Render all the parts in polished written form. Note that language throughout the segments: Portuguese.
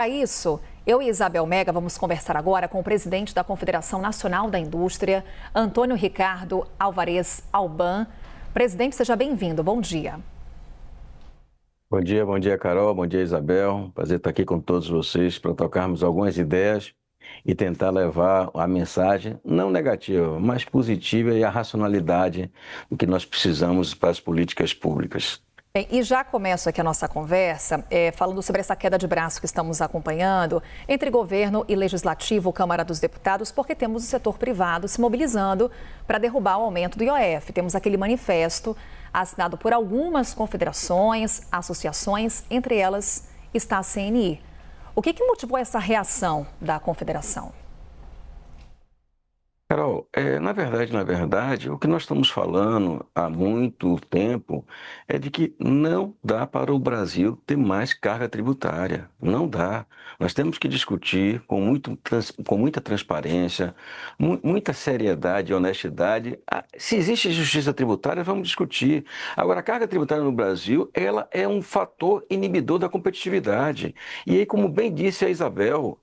Para isso, eu e Isabel Mega vamos conversar agora com o presidente da Confederação Nacional da Indústria, Antônio Ricardo Alvarez Alban. Presidente, seja bem-vindo. Bom dia. Bom dia, Carol. Bom dia, Isabel. Prazer estar aqui com todos vocês para tocarmos algumas ideias e tentar levar a mensagem não negativa, mas positiva e a racionalidade do que nós precisamos para as políticas públicas. Bem, e já começo aqui a nossa conversa falando sobre essa queda de braço que estamos acompanhando entre governo e legislativo, Câmara dos Deputados, porque temos o setor privado se mobilizando para derrubar o aumento do IOF. Temos aquele manifesto assinado por algumas confederações, associações, entre elas está a CNI. O que motivou essa reação da confederação? Carol, na verdade, o que nós estamos falando há muito tempo é de que não dá para o Brasil ter mais carga tributária. Não dá. Nós temos que discutir com muita transparência, muita seriedade e honestidade. Se existe justiça tributária, vamos discutir. Agora, a carga tributária no Brasil, ela é um fator inibidor da competitividade. E aí, como bem disse a Isabel,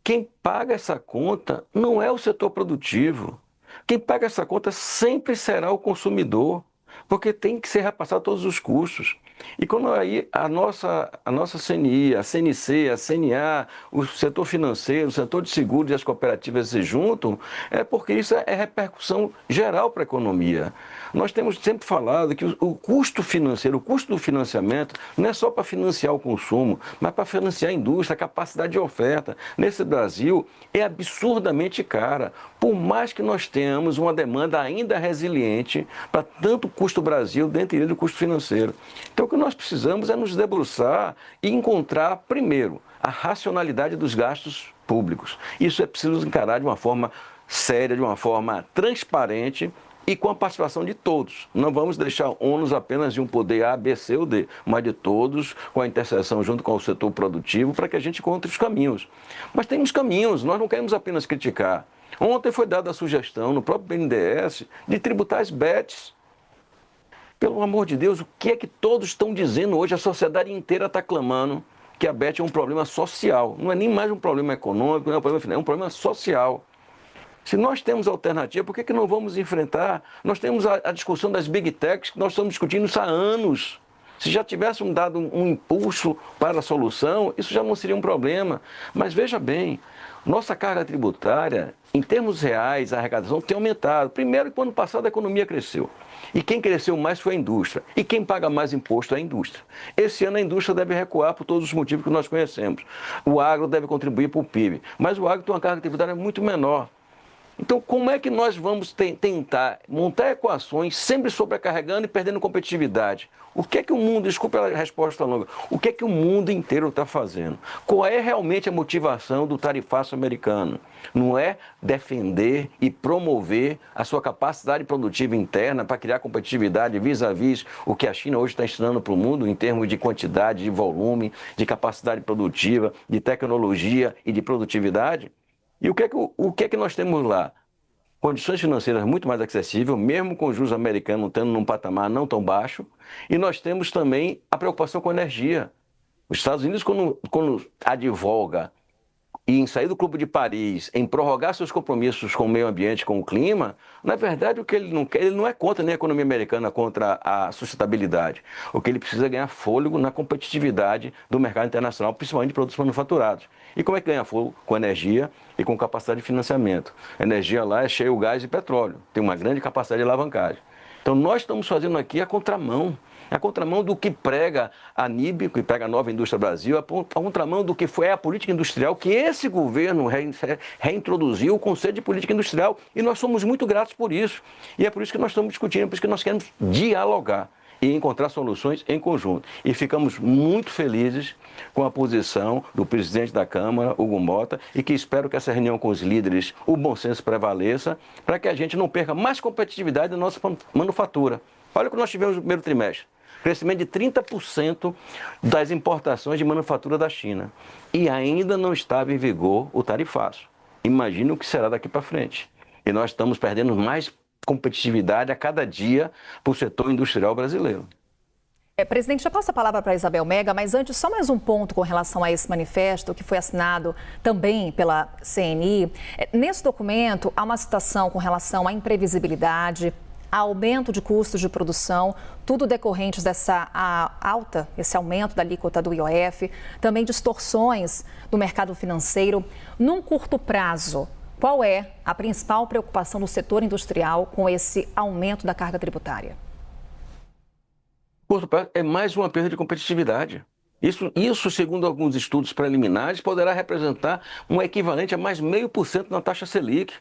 quem paga essa conta não é o setor produtivo. Quem paga essa conta sempre será o consumidor, porque tem que ser repassado todos os custos. E quando aí a nossa CNI, a CNC, a CNA, o setor financeiro, o setor de seguros e as cooperativas se juntam, é porque isso é repercussão geral para a economia. Nós temos sempre falado que o custo financeiro, o custo do financiamento, não é só para financiar o consumo, mas para financiar a indústria, a capacidade de oferta. Nesse Brasil, é absurdamente cara. Por mais que nós tenhamos uma demanda ainda resiliente para tanto custo Brasil, dentre eles o custo financeiro. Então, o que nós precisamos é nos debruçar e encontrar, primeiro, a racionalidade dos gastos públicos. Isso é preciso encarar de uma forma séria, de uma forma transparente e com a participação de todos. Não vamos deixar ônus apenas de um poder A, B, C ou D, mas de todos, com a interseção junto com o setor produtivo, para que a gente encontre os caminhos. Mas temos caminhos, nós não queremos apenas criticar. Ontem foi dada a sugestão, no próprio BNDES, de tributar as bets. Pelo amor de Deus, o que é que todos estão dizendo hoje? A sociedade inteira está clamando que a bet é um problema social. Não é nem mais um problema econômico, não é um problema financeiro, é um problema social. Se nós temos alternativa, por que não vamos enfrentar? Nós temos a discussão das big techs, que nós estamos discutindo isso há anos. Se já tivéssemos dado um impulso para a solução, isso já não seria um problema. Mas veja bem, nossa carga tributária, em termos reais, a arrecadação tem aumentado. Primeiro que no ano passado a economia cresceu. E quem cresceu mais foi a indústria. E quem paga mais imposto é a indústria. Esse ano a indústria deve recuar por todos os motivos que nós conhecemos. O agro deve contribuir para o PIB. Mas o agro tem uma carga tributária muito menor. Então, como é que nós vamos tentar montar equações sempre sobrecarregando e perdendo competitividade? O que é que o mundo, desculpa a resposta longa, o que é que o mundo inteiro está fazendo? Qual é realmente a motivação do tarifaço americano? Não é defender e promover a sua capacidade produtiva interna para criar competitividade vis-à-vis o que a China hoje está ensinando para o mundo em termos de quantidade, de volume, de capacidade produtiva, de tecnologia e de produtividade? E o que é que nós temos lá? Condições financeiras muito mais acessíveis, mesmo com os juros americanos estando num patamar não tão baixo. E nós temos também a preocupação com a energia. Os Estados Unidos, quando advoga e em sair do Clube de Paris, em prorrogar seus compromissos com o meio ambiente, com o clima, na verdade o que ele não quer, ele não é contra nem a economia americana, contra a sustentabilidade. O que ele precisa é ganhar fôlego na competitividade do mercado internacional, principalmente de produtos manufaturados. E como é que ganha fôlego? Com energia e com capacidade de financiamento. A energia lá é cheio de gás e petróleo, tem uma grande capacidade de alavancagem. Então nós estamos fazendo aqui a contramão. A contramão do que prega a NIB, que prega a Nova Indústria Brasil, a contramão do que foi a política industrial, que esse governo reintroduziu o conceito de política industrial. E nós somos muito gratos por isso. E é por isso que nós estamos discutindo, é por isso que nós queremos dialogar e encontrar soluções em conjunto. E ficamos muito felizes com a posição do presidente da Câmara, Hugo Mota, e que espero que essa reunião com os líderes, o bom senso prevaleça, para que a gente não perca mais competitividade da nossa manufatura. Olha o que nós tivemos no primeiro trimestre. Crescimento de 30% das importações de manufatura da China. E ainda não estava em vigor o tarifaço. Imagina o que será daqui para frente. E nós estamos perdendo mais competitividade a cada dia para o setor industrial brasileiro. Presidente, já passo a palavra para a Isabel Mega, mas antes, só mais um ponto com relação a esse manifesto que foi assinado também pela CNI. Nesse documento, há uma citação com relação à imprevisibilidade, aumento de custos de produção, tudo decorrentes dessa esse aumento da alíquota do IOF, também distorções do mercado financeiro. Num curto prazo, qual é a principal preocupação do setor industrial com esse aumento da carga tributária? Curto prazo é mais uma perda de competitividade. Isso, segundo alguns estudos preliminares, poderá representar um equivalente a mais 0,5% na taxa Selic.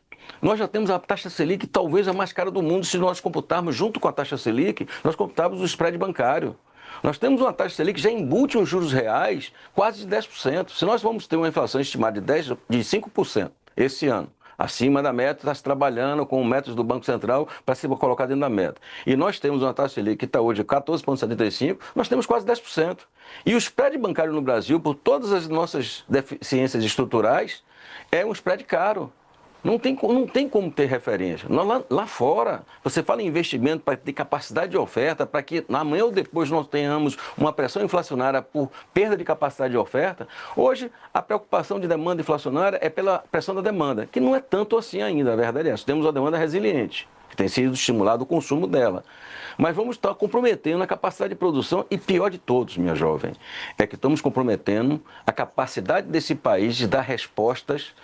Nós já temos a taxa Selic talvez a mais cara do mundo. Se nós computarmos junto com a taxa Selic, nós computarmos o spread bancário. Nós temos uma taxa Selic que já embute os juros reais quase de 10%. Se nós vamos ter uma inflação estimada de 5% esse ano, acima da meta, está se trabalhando com métodos do Banco Central para se colocar dentro da meta. E nós temos uma taxa Selic que está hoje 14,75%, nós temos quase 10%. E o spread bancário no Brasil, por todas as nossas deficiências estruturais, é um spread caro. Não tem como ter referência. Lá fora, você fala em investimento para ter capacidade de oferta, para que amanhã ou depois nós tenhamos uma pressão inflacionária por perda de capacidade de oferta. Hoje, a preocupação de demanda inflacionária é pela pressão da demanda, que não é tanto assim ainda, a verdade é essa. Temos uma demanda resiliente, que tem sido estimulado o consumo dela. Mas vamos estar comprometendo a capacidade de produção e, pior de todos, minha jovem, é que estamos comprometendo a capacidade desse país de dar respostas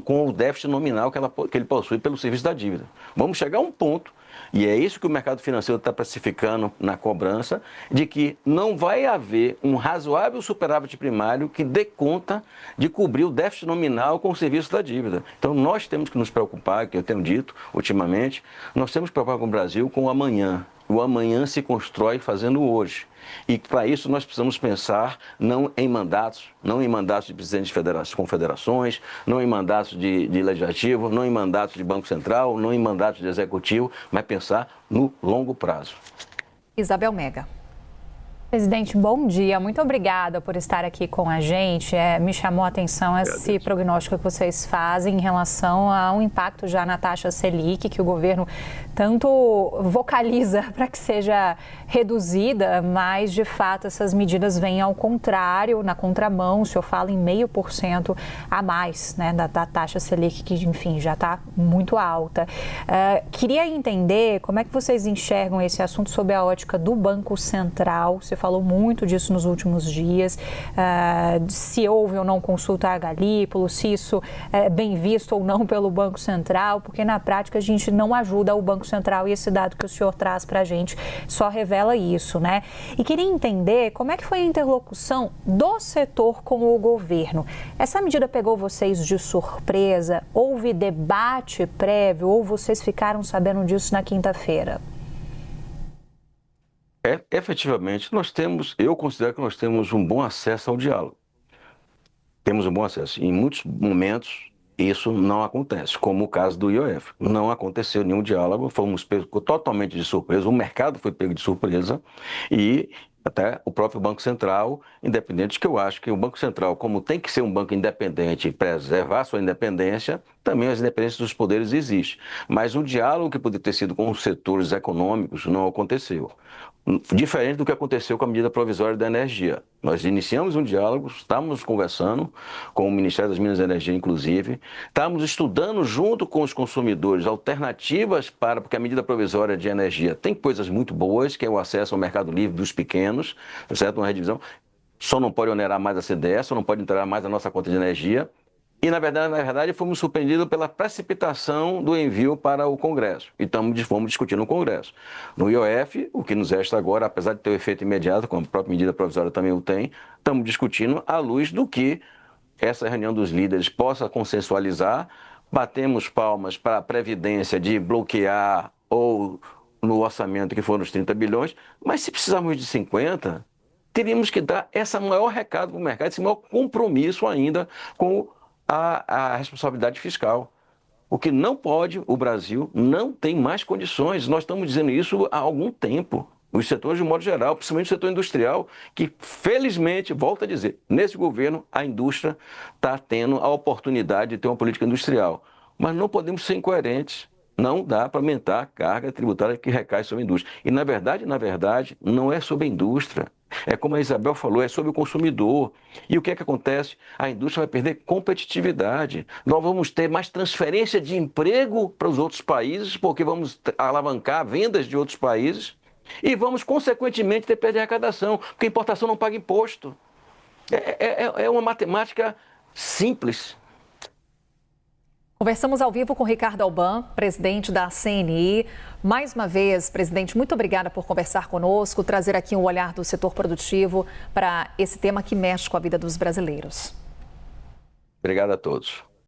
com o déficit nominal que ele possui pelo serviço da dívida. Vamos chegar a um ponto, e é isso que o mercado financeiro está precificando na cobrança, de que não vai haver um razoável superávit primário que dê conta de cobrir o déficit nominal com o serviço da dívida. Então, nós temos que nos preocupar, que eu tenho dito ultimamente, nós temos que preocupar com o Brasil com o amanhã. O amanhã se constrói fazendo hoje. E para isso nós precisamos pensar não em mandatos de presidentes de confederações, não em mandatos de legislativo, não em mandatos de Banco Central, não em mandatos de executivo, mas pensar no longo prazo. Isabel Mega. Presidente, bom dia. Muito obrigada por estar aqui com a gente. Me chamou a atenção esse prognóstico que vocês fazem em relação ao impacto já na taxa Selic, que o governo tanto vocaliza para que seja reduzida, mas de fato essas medidas vêm ao contrário, na contramão. O senhor fala em 0,5% a mais, né, da taxa Selic, que enfim já está muito alta. Queria entender como é que vocês enxergam esse assunto sob a ótica do Banco Central. Você falou muito disso nos últimos dias, se houve ou não consulta a Galípolo, se isso é bem visto ou não pelo Banco Central, porque na prática a gente não ajuda o Banco Central e esse dado que o senhor traz para a gente só revela isso, né? E queria entender como é que foi a interlocução do setor com o governo. Essa medida pegou vocês de surpresa? Houve debate prévio ou vocês ficaram sabendo disso na quinta-feira? Efetivamente, eu considero que nós temos um bom acesso ao diálogo. Temos um bom acesso. Em muitos momentos, isso não acontece, como o caso do IOF. Não aconteceu nenhum diálogo, fomos pegos totalmente de surpresa, o mercado foi pego de surpresa e até o próprio Banco Central, independente, que eu acho que o Banco Central, como tem que ser um banco independente e preservar sua independência, também as independências dos poderes existem. Mas o diálogo que poderia ter sido com os setores econômicos não aconteceu. Diferente do que aconteceu com a medida provisória da energia. Nós iniciamos um diálogo, estávamos conversando com o Ministério das Minas e Energia, inclusive, estávamos estudando junto com os consumidores alternativas porque a medida provisória de energia tem coisas muito boas, que é o acesso ao mercado livre dos pequenos, certo? Uma redivisão, só não pode onerar mais a CDE, só não pode entrar mais a nossa conta de energia. E, na verdade, fomos surpreendidos pela precipitação do envio para o Congresso. E fomos discutindo no Congresso. No IOF, o que nos resta agora, apesar de ter o efeito imediato, como a própria medida provisória também o tem, estamos discutindo à luz do que essa reunião dos líderes possa consensualizar. Batemos palmas para a Previdência de bloquear ou no orçamento que foram os 30 bilhões, mas se precisarmos de 50, teríamos que dar esse maior recado para o mercado, esse maior compromisso ainda com a responsabilidade fiscal. O que não pode, o Brasil não tem mais condições. Nós estamos dizendo isso há algum tempo. Os setores, de modo geral, principalmente o setor industrial, que felizmente, volto a dizer, nesse governo a indústria está tendo a oportunidade de ter uma política industrial. Mas não podemos ser incoerentes. Não dá para aumentar a carga tributária que recai sobre a indústria. E, na verdade, não é sobre a indústria. É como a Isabel falou, é sobre o consumidor. E o que é que acontece? A indústria vai perder competitividade. Nós vamos ter mais transferência de emprego para os outros países, porque vamos alavancar vendas de outros países. E vamos, consequentemente, ter perda de arrecadação, porque a importação não paga imposto. É uma matemática simples. Conversamos ao vivo com Ricardo Alban, presidente da CNI. Mais uma vez, presidente, muito obrigada por conversar conosco, trazer aqui um olhar do setor produtivo para esse tema que mexe com a vida dos brasileiros. Obrigado a todos.